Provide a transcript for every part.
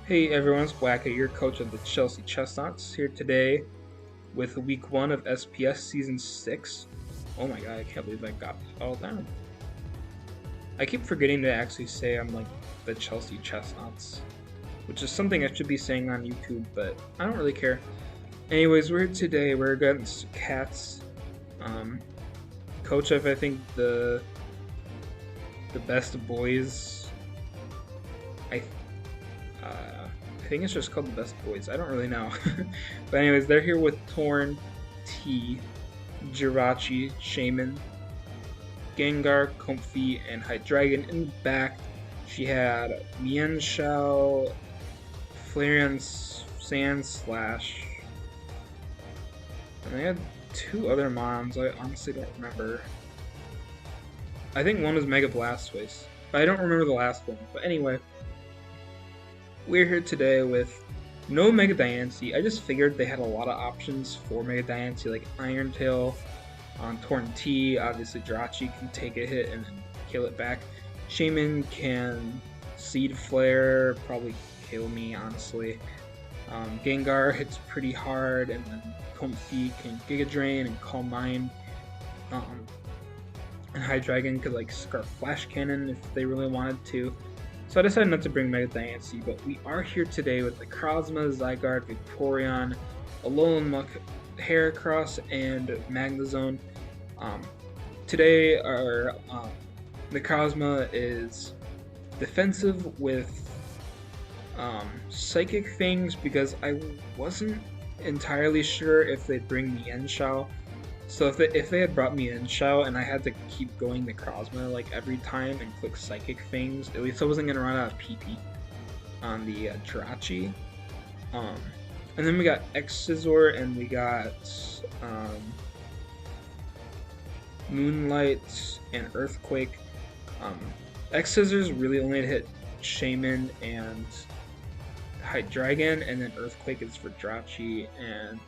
Hey everyone, it's Wacka, your coach of the Chelsea Chestnuts, here today with week 1 of SPS season 6. Oh my god, I can't believe I got this all down. I keep forgetting to actually say I'm like the Chelsea Chestnuts, which is something I should be saying on YouTube, but I don't really care. Anyways, we're here today, we're against Cats. Um, coach of, I think, the best boys. I I think it's just called the Best Boys. I don't really know. But anyways, they're here with Torn, T, Jirachi, Shaman, Gengar, Comfy, and Hydreigon. In the back, she had Mian Shao, Flareon, Sand Slash, and they had two other mons. I honestly don't remember. I think one was Mega Blastoise, but I don't remember the last one. But anyway, we're here today with no Mega Diancie. I just figured they had a lot of options for Mega Diancie, like Iron Tail on Torn T. Obviously, Jirachi can take a hit and then kill it back. Shaman can Seed Flare, probably kill me, honestly. Gengar hits pretty hard, and then Comfy can Giga Drain and Calm Mind. And Hydreigon could like Scarf Flash Cannon if they really wanted to. So I decided not to bring Mega Diancie, but we are here today with the Necrozma, Zygarde, Vaporeon, Alolan Muck, Heracross, and Magnezone. Today our Necrozma is defensive with Psychic Fangs because I wasn't entirely sure if they'd bring the Enshao. So if they had brought me Enshao and I had to keep going Necrozma like every time and click Psychic Fangs, at least I wasn't gonna run out of PP on the Jirachi. And then we got X-Scissor and we got Moonlight and Earthquake. X-Scissors really only hit Shaman and Hydreigon, and then Earthquake is for Jirachi and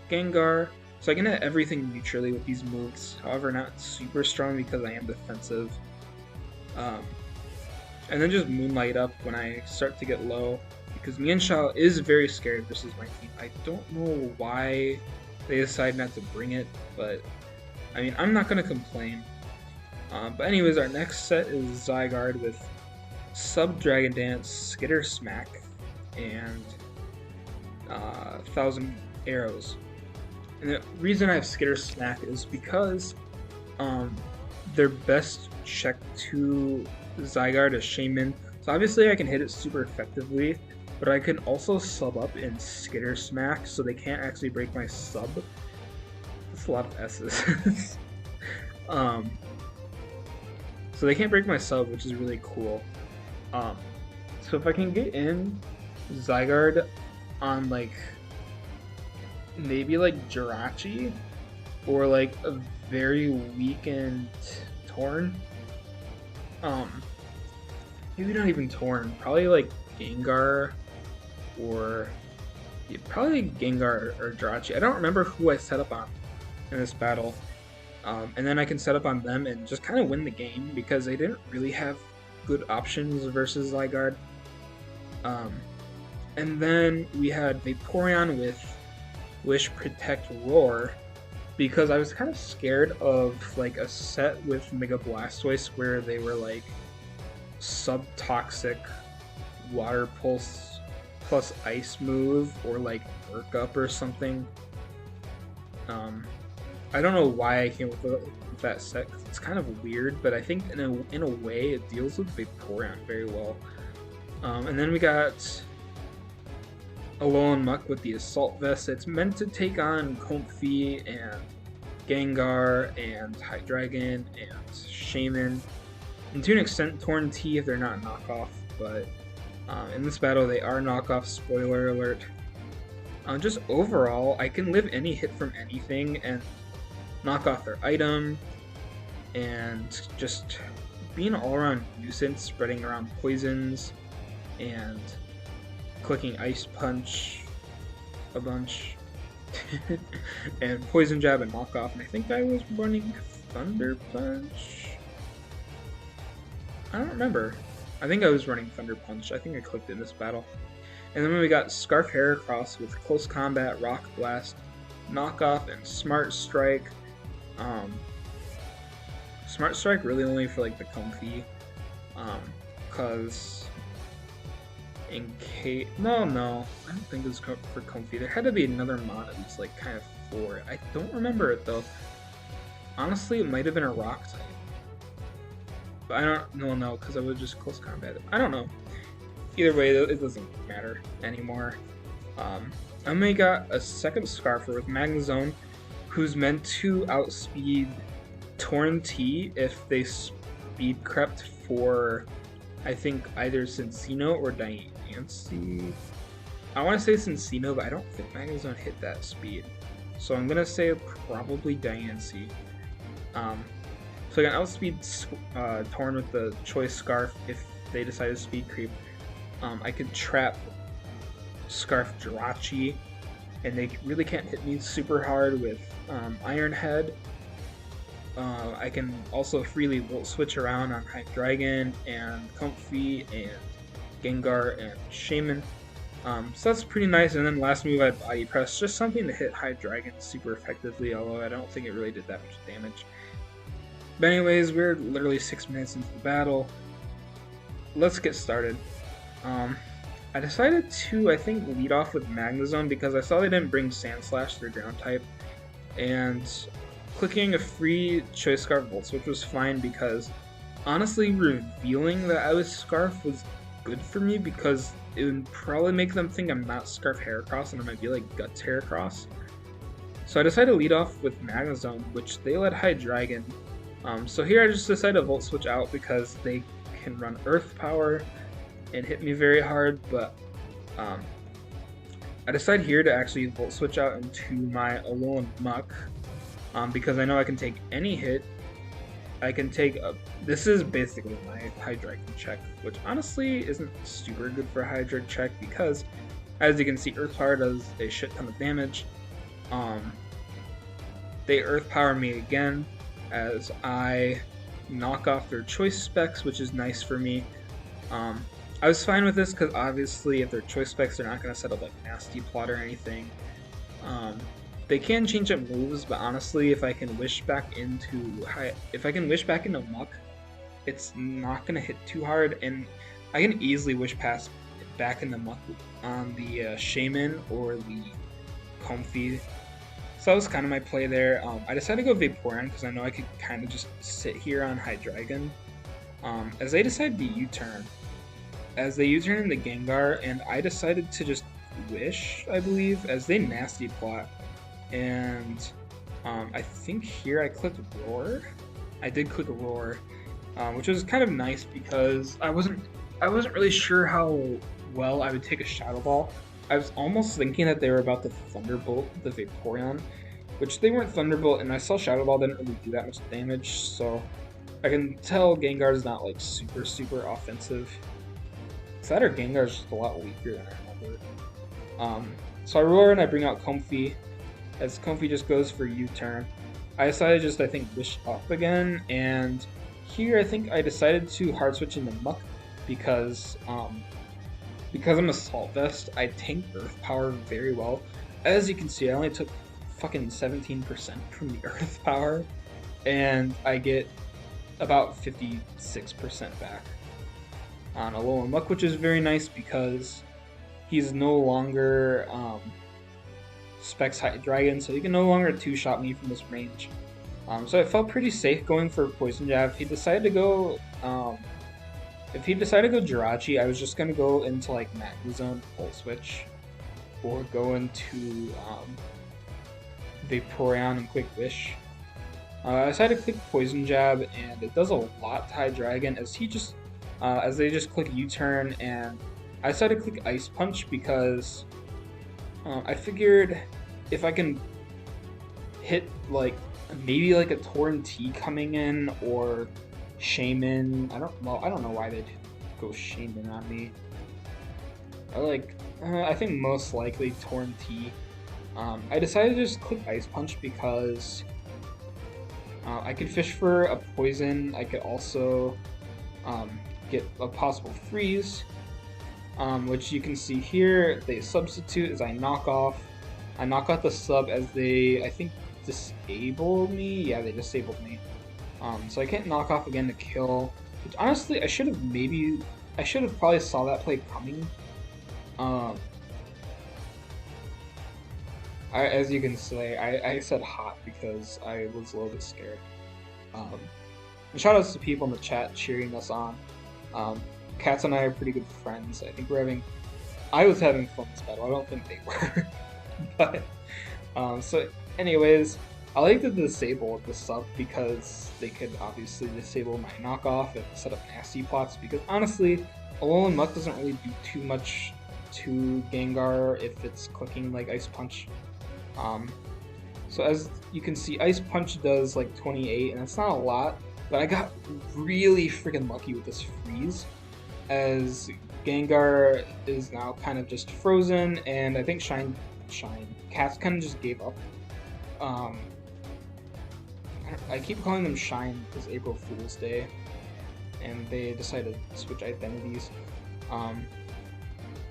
Gengar. So I can hit everything neutrally with these moves, however not super strong because I am defensive. And then just Moonlight up when I start to get low, because Mienshao is very scared versus my team. I don't know why they decide not to bring it, but I mean, I'm not going to complain. But anyways, our next set is Zygarde with Sub Dragon Dance, Skitter Smack, and 1,000 Arrows. And the reason I have Skitter Smack is because their best check to Zygarde is Shaman. So obviously I can hit it super effectively, but I can also sub up in Skitter Smack, so they can't actually break my sub. That's a lot of S's. So they can't break my sub, which is really cool. So if I can get in Zygarde on like maybe like Jirachi or like a very weakened Torn. Maybe not even Torn, probably like Gengar or yeah, probably Gengar or Jirachi. I don't remember who I set up on in this battle. And then I can set up on them and just kind of win the game because they didn't really have good options versus Zygarde. And then we had Vaporeon with Wish, Protect, Roar, because I was kind of scared of like a set with Mega Blastoise where they were like sub-toxic Water Pulse plus Ice move or like Work Up or something. I don't know why I came up with that set, 'cause it's kind of weird, but I think in a way it deals with Vaporeon very well. And then we got Alolan Muck with the Assault Vest. It's meant to take on Comfy and Gengar and Hydreigon and Shaman, and to an extent Torn T if they're not knockoff, but in this battle they are knockoff, spoiler alert. Just overall, I can live any hit from anything and knock off their item, and just being an all-around nuisance, spreading around poisons, and clicking Ice Punch a bunch, and Poison Jab and Knock Off, and I think I was running Thunder Punch? I don't remember. I think I was running Thunder Punch. I think I clicked in this battle. And then we got Scarf Heracross with Close Combat, Rock Blast, Knockoff, and Smart Strike. Smart Strike really only for like the Comfy, cause in case no, I don't think it's for Comfy. There had to be another mod that was like kind of for it. I don't remember it though. Honestly, it might have been a Rock type, but I don't know because I would just Close Combat it. I don't know. Either way, it doesn't matter anymore. And we got a second Scarfer with Magnezone, who's meant to outspeed Torn T if they speed crept for, I think, either Cincino or Diancie. I want to say Cincino, but I don't think Magnezone hit that speed. So I'm going to say probably Diancie. So I can outspeed Torn with the Choice Scarf if they decide to speed creep. I could trap Scarf Jirachi, and they really can't hit me super hard with Iron Head. I can also freely Volt Switch around on Hydreigon and Comfy and Gengar and Shaman. So that's pretty nice. And then last move I had Body Press, just something to hit Hydreigon super effectively, although I don't think it really did that much damage. But anyways, we're literally 6 minutes into the battle. Let's get started. I decided to, I think, lead off with Magnezone because I saw they didn't bring Sandslash, their ground type, and clicking a free Choice Scarf Volt Switch was fine because honestly revealing that I was Scarf was good for me because it would probably make them think I'm not Scarf Heracross and I might be like Guts Heracross. So I decided to lead off with Magnezone, which they let Hydreigon. So here I just decided to Volt Switch out because they can run Earth Power and hit me very hard, but I decided here to actually Volt Switch out into my Alolan Muck because I know I can take any hit. I can take a... This is basically my Hydreigon check, which honestly isn't super good for a Hydreigon check because, as you can see, Earth Power does a shit ton of damage. They Earth Power me again as I knock off their Choice Specs, which is nice for me. I was fine with this because obviously if they're Choice Specs, they're not going to set up like Nasty Plot or anything. They can change up moves, but honestly, if I can wish back into Muck, it's not going to hit too hard, and I can easily wish back into Muck on the Shaman or the Comfy. So that was kind of my play there. I decided to go Vaporeon because I know I could kind of just sit here on Hydreigon. As they decided to U-turn. As they U-turn into Gengar, and I decided to just wish, I believe, as they Nasty Plot. And I think here I clicked Roar. I did click Roar, which was kind of nice because I wasn't really sure how well I would take a Shadow Ball. I was almost thinking that they were about to Thunderbolt the Vaporeon, which they weren't Thunderbolt, and I saw Shadow Ball didn't really do that much damage, so I can tell Gengar's not like super offensive. That or Gengar's just a lot weaker than I remember. So I roar and I bring out Comfy, as Comfy just goes for U-turn. I decided just, I think, wish up again, and here I think I decided to hard switch into Muck because I'm Assault Vest, I tank Earth Power very well. As you can see, I only took fucking 17% from the Earth Power, and I get about 56% back on Alolan Muck, which is very nice because he's no longer Specs Hydreigon, so he can no longer two-shot me from this range. So I felt pretty safe going for Poison Jab. If he decided to go Jirachi, I was just gonna go into like Magnezone Volt Switch, or go into Vaporeon and Quick Wish. I decided to click Poison Jab, and it does a lot to Hydreigon as he just as they just click U-turn, and I decided to click Ice Punch because I figured if I can hit like maybe like a Torn T coming in or Shaman, I don't know why they'd go Shaman on me. I think most likely Torn T. I decided to just click Ice Punch because I could fish for a poison. I could also get a possible freeze. which you can see here. They substitute as I knock off. I knock out the sub as they, I think, disabled me. Yeah, they disabled me. So I can't knock off again to kill. Which honestly, I should have probably saw that play coming. As you can say, I said hot because I was a little bit scared. And shout outs to people in the chat cheering us on. Cats and I are pretty good friends. I think I was having fun this battle. I don't think they were. But, so anyways, I like to disable the sub because they could obviously disable my knockoff and set up nasty plots, because honestly, Alolan Muck doesn't really do too much to Gengar if it's clicking like Ice Punch. So as you can see, Ice Punch does like 28, and it's not a lot, but I got really freaking lucky with this freeze, as Gengar is now kind of just frozen, and I think Cats kind of just gave up. I keep calling them Shine because April Fool's Day, and they decided to switch identities.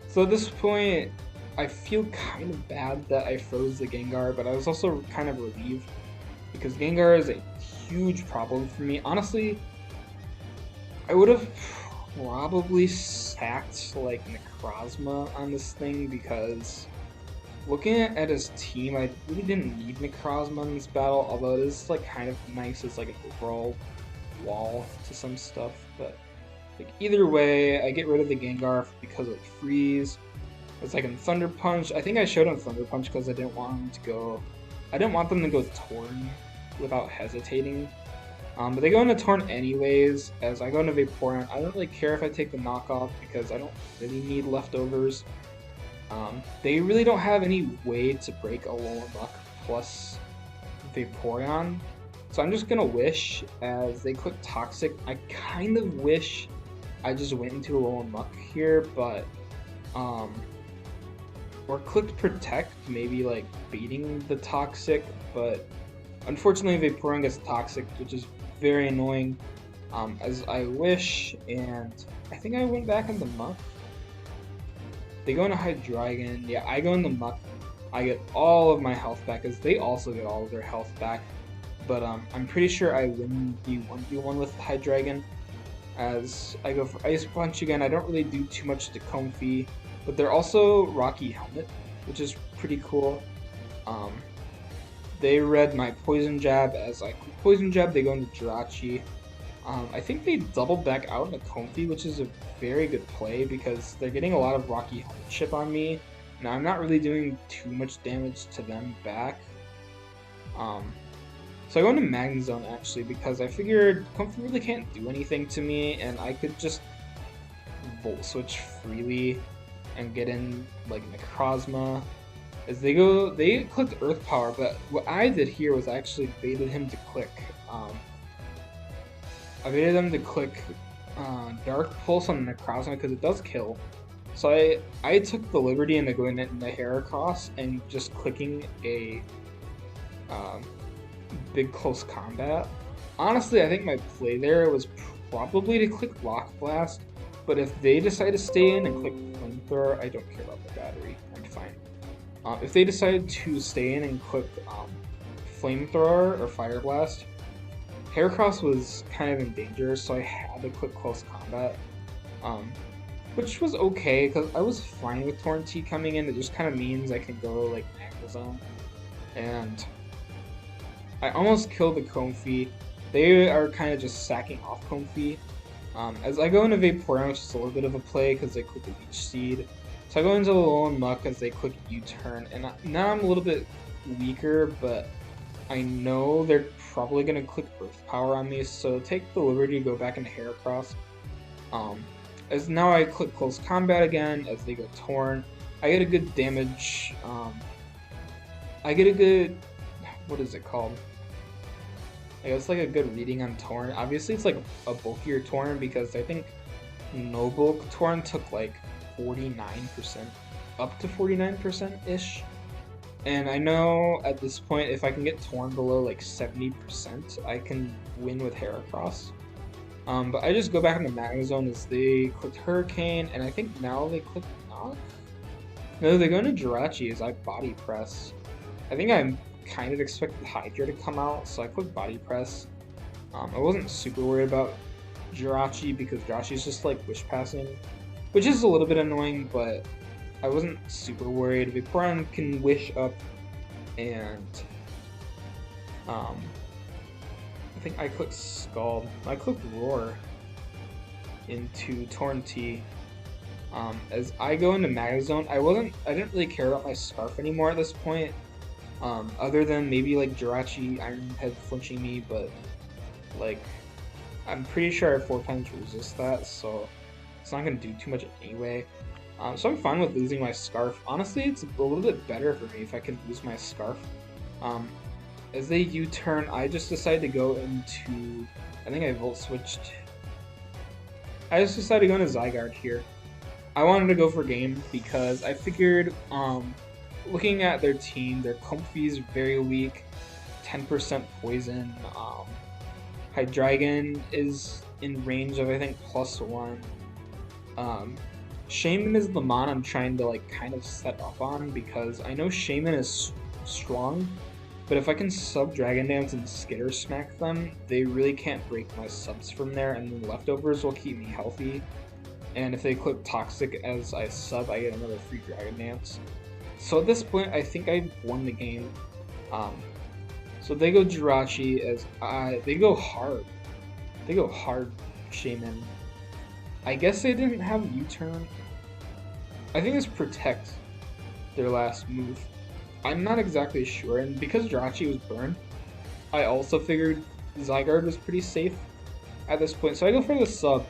So at this point, I feel kind of bad that I froze the Gengar, but I was also kind of relieved because Gengar is a huge problem for me. Honestly, I would have probably sacked like Necrozma on this thing, because looking at his team, I really didn't need Necrozma in this battle, although it is like kind of nice as like an overall wall to some stuff. But like either way, I get rid of the Gengar because of freeze. It's like in Thunder Punch. I think I showed him Thunder Punch because I didn't want them to go Torn without hesitating. But they go into Torn anyways, as I go into Vaporeon. I don't really care if I take the knockoff because I don't really need leftovers. They really don't have any way to break Alolan Muck plus Vaporeon. So I'm just gonna wish, as they click Toxic. I kind of wish I just went into Alolan Muck here, but or clicked Protect, maybe like baiting the Toxic, but unfortunately Vaporeon gets Toxic, which is very annoying, as I wish, and I think I went back into Muck. They go into Hydreigon. Yeah, I go into Muck. I get all of my health back, as they also get all of their health back, but I'm pretty sure I win the 1v1 with Hydreigon, as I go for Ice Punch again. I don't really do too much to Comfey, but they're also Rocky Helmet, which is pretty cool. They read my Poison Jab, as I Poison Jab, they go into Jirachi. I think they double back out into Comfey, which is a very good play because they're getting a lot of Rocky Helmet chip on me. Now I'm not really doing too much damage to them back. So I go into Magnezone actually because I figured Comfey really can't do anything to me, and I could just Volt Switch freely and get in like Necrozma. As they clicked Earth Power, but what I did here was I actually baited him to click. I baited him to click Dark Pulse on Necrozma because it does kill. So I took the liberty into going into Heracross and just clicking a big close combat. Honestly, I think my play there was probably to click Rock Blast, but if they decide to stay in and click Flamethrower, I don't care about the battery. I'm fine. If they decide to stay in and click Flamethrower or Fire Blast, Heracross was kind of in danger, so I had to click Close Combat, which was okay because I was fine with Torn T coming in. It just kind of means I can go like Magnezone, and I almost killed the Comfey. They are kind of just sacking off Comfey. As I go into Vaporeon, which is a little bit of a play because they click the Leech Seed. So I go into Alolan Muck as they click U-Turn, and now I'm a little bit weaker, but I know they're probably going to click Earth Power on me, so take the liberty to go back into Heracross. As now I click Close Combat again, as they go Torn. I get a good damage, I get a good, what is it called? I guess like a good reading on Torn. Obviously it's like a bulkier Torn because I think no bulk Torn took like 49%, up to 49%-ish. And I know at this point, if I can get Torn below like 70%, I can win with Heracross. But I just go back into Magma Zone as they clicked Hurricane, and I think now they click Knock? No, they go into Jirachi as I Body Press. I think I kind of expected Hydra to come out, so I clicked Body Press. I wasn't super worried about Jirachi because Jirachi's just like Wish Passing, which is a little bit annoying, but I wasn't super worried. Vaporeon can Wish up, and I think I clicked Scald. I clicked Roar into Torrentee. As I go into Magma Zone, I didn't really care about my Scarf anymore at this point. Other than maybe like Jirachi Iron Head flinching me, but like I'm pretty sure I 4 times resist that, so it's not gonna do too much anyway. So I'm fine with losing my Scarf. Honestly, it's a little bit better for me if I can lose my Scarf. As they U-turn, I just decided to go into, I think I Volt Switched. I just decided to go into Zygarde here. I wanted to go for game because I figured, looking at their team, their Comfey is very weak, 10% poison. Hydreigon is in range of, I think, +1. Shaman is the mon I'm trying to like kind of set up on because I know Shaman is strong, but if I can sub Dragon Dance and Skitter Smack them, they really can't break my subs from there, and the leftovers will keep me healthy. And if they click Toxic as I sub, I get another free Dragon Dance. So at this point, I think I've won the game. So they go Jirachi as they go hard. They go hard, Shaman. I guess they didn't have U-turn. I think it's Protect, their last move. I'm not exactly sure, and because Jirachi was burned, I also figured Zygarde was pretty safe at this point. So I go for the sub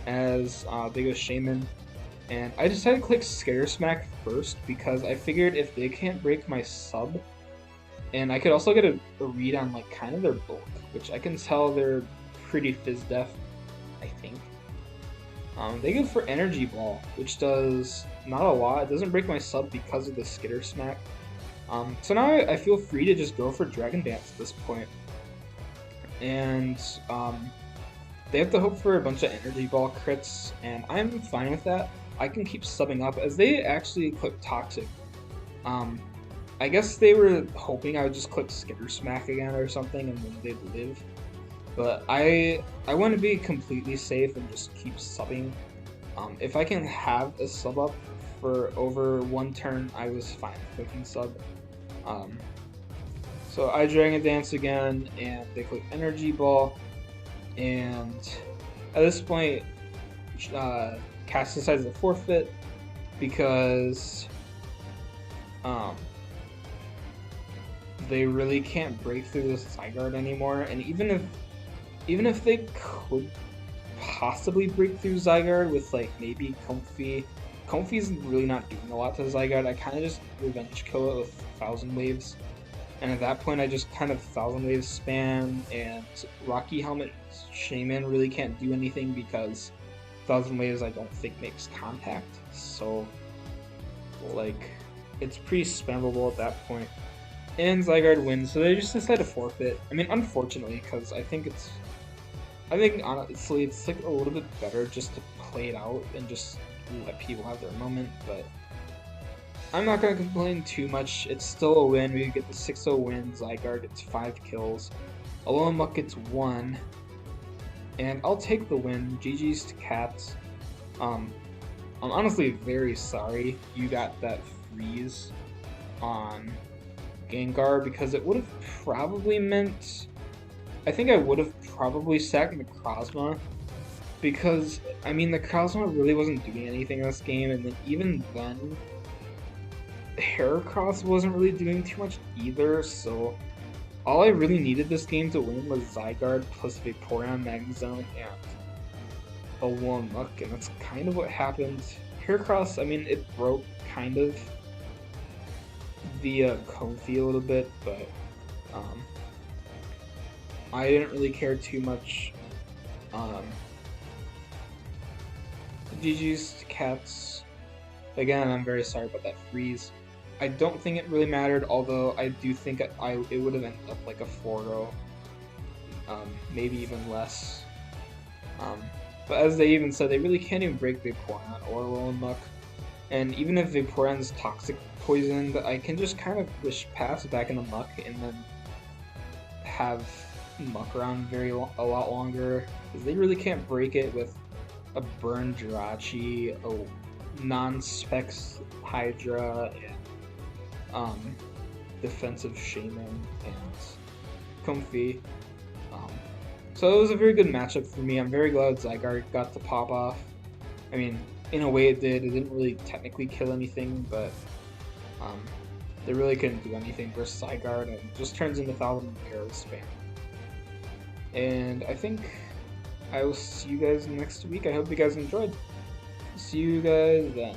as they go Shaman, and I decided to click Scare Smack first because I figured if they can't break my sub, and I could also get a read on like kind of their bulk, which I can tell they're pretty Fizz Def, I think. They go for Energy Ball, which does not a lot. It doesn't break my sub because of the Skitter Smack. So now I feel free to just go for Dragon Dance at this point. And they have to hope for a bunch of Energy Ball crits, and I'm fine with that. I can keep subbing up as they actually click Toxic. I guess they were hoping I would just click Skitter Smack again or something and then they'd live. But I want to be completely safe and just keep subbing. If I can have a sub up for over 1 turn, I was fine with clicking sub. So I Dragon Dance again, and they click Energy Ball. And at this point, Cass decides to forfeit because they really can't break through this Zygarde anymore. And even if they could possibly break through Zygarde with like maybe Comfey's really not doing a lot to Zygarde. I kind of just revenge kill it with 1000 Waves, and at that point I just kind of 1000 Waves spam, and Rocky Helmet Shaman really can't do anything because 1000 Waves I don't think makes contact. So like it's pretty spammable at that point. And Zygarde wins, so they just decide to forfeit. I mean, unfortunately, because I think honestly it's like a little bit better just to play it out and just let people have their moment, but I'm not going to complain too much. It's still a win. We get the 6-0 win. Zygarde gets 5 kills. Alolan gets 1. And I'll take the win. GG's to Cats. I'm honestly very sorry you got that freeze on Gengar because it would have probably meant... I think I would have probably sacked Necrozma because, I mean, the Necrozma really wasn't doing anything in this game, and then even then, Heracross wasn't really doing too much either, so all I really needed this game to win was Zygarde plus Vaporeon Magma Zone and Alolan Muck, and that's kind of what happened. Heracross, I mean, it broke kind of via Comfey a little bit, but I didn't really care too much. GG's to Cats. Again, I'm very sorry about that freeze. I don't think it really mattered, although I do think it would have ended up like a 4-0, maybe even less. Um, but as they even said, they really can't even break Vaporeon or Alolan Muck. And even if Vaporeon's toxic poisoned, I can just kind of wish pass back in the Muck and then have Muck around a lot longer, because they really can't break it with a Burn Jirachi, a non-specs Hydra, and defensive Shaman and Comfey. So it was a very good matchup for me. I'm very glad Zygarde got the pop off. I mean, in a way it did. It didn't really technically kill anything, but they really couldn't do anything versus Zygarde, and it just turns into Thousand Arrow spam. And I think I will see you guys next week. I hope you guys enjoyed. See you guys then.